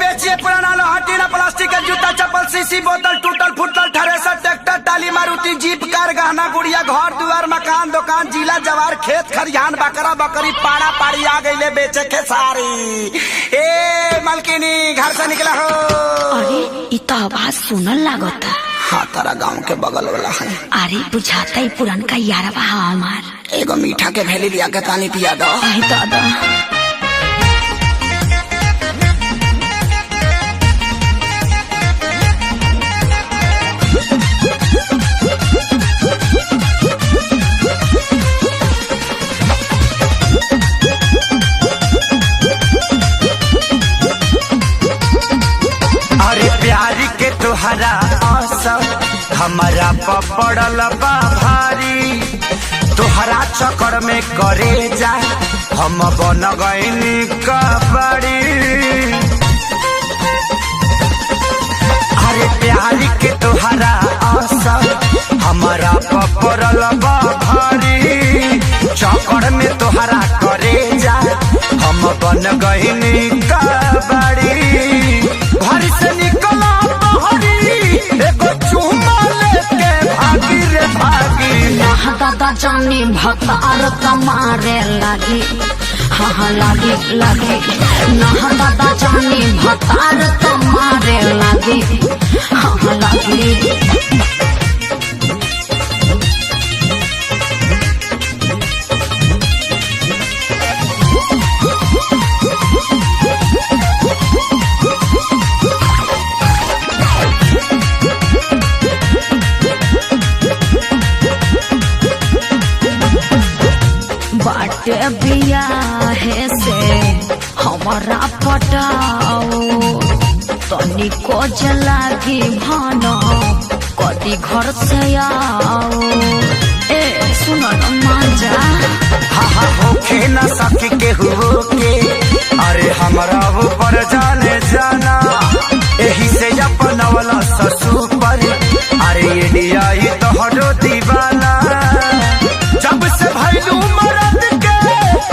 बेचिए पुराना लोहा टीना प्लास्टिक का जूता चप्पल सीसी बोतल टूटल फुटल थ्रेसर ट्रैक्टर टाली मारुति जीप कार गहना गुड़िया घर दुआर मकान दुकान जिला जवार खेत खरियान बकरा बकरी पाड़ा पाड़ी आ गई बेचे के सारी। ए मालकिनी घर से निकला हो। अरे इ तो आवाज सुनल लागता। हाँ तारा गाँव के बगल वाला है। अरे बुझाता ही पुरनका यारवा हमार। एगो मीठा के भेली लिया के पानी पिया दो। दादा तुहरा असर हमारा पपड़ल बा भारी तुहरा चक्कर में करे जा हम बन गईनी कबड़ी। अरे प्यार के तुहरा असर हमारा पपड़ल बा भारी चक्कर में तुहरा करे जा हम बन गईनी कबड़ी। घर से निकला दादा जानी भतार कमारे लगी। हाँ लगी लगी ना दादा जानी भतार कमारे लगी। हाँ लगी बाटे बियाहे से हमारा पटाओ तनी को जलागी भानो कदी घर से आओ। ए सुनो न मांजा हाँ होके न सके के होके अरे हमारा ऊपर जाने जाना यही से अपना वाला ससुर पर अरे इंडिया ही तो हटो दीवाना। जब से भैलू मरद के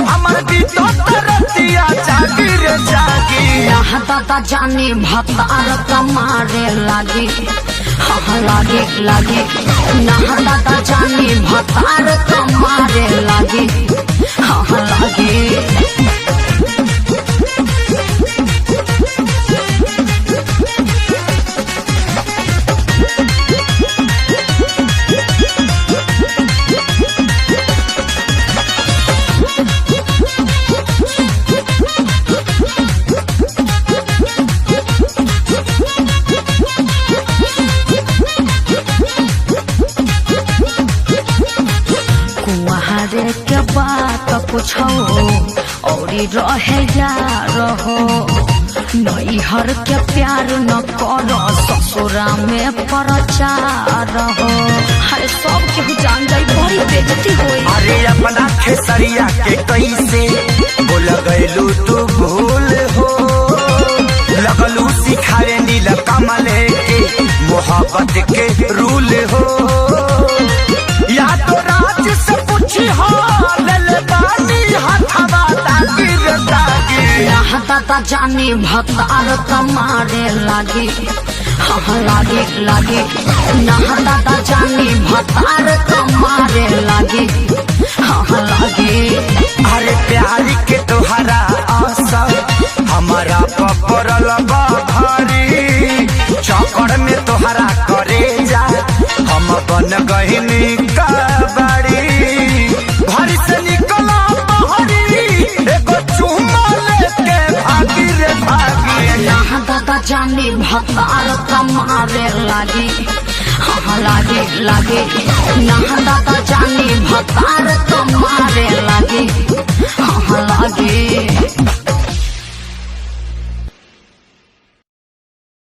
हमर भी तो तरतिया जागी रे जागी। दादा जानी भतार कमारे लगी। हाँ लगी लगी ना दादा जानी भतार कमारे लगी। हाँ लगी के बात पूछो और रहे यार हो नैहर के प्यार न करो ससुरा में प्रचार हो। अरे सब केहू जान जाई बड़ी बेइज्जती होई। अरे अपना खेसरिया के कैसे बोल गइलू तू भूल हो लगलू सिखाए नील कमल के मोहब्बत के रूल हो। या तो राज से पूछी हो दादा जानी भतार कमारे लगी। हाँ लगी लगी ना दादा जानी भतार कमारे लगी। हाँ लगी अरे प्यार के तुहरा असर हमारा पपड़ल बा भारी चक्कर में तुहरा करे जा हम बन गईनी कबड़ी। घर से निकला दादा जानी भतार कमारे लगी। हाँ लगी लगी ना दादा जानी भतार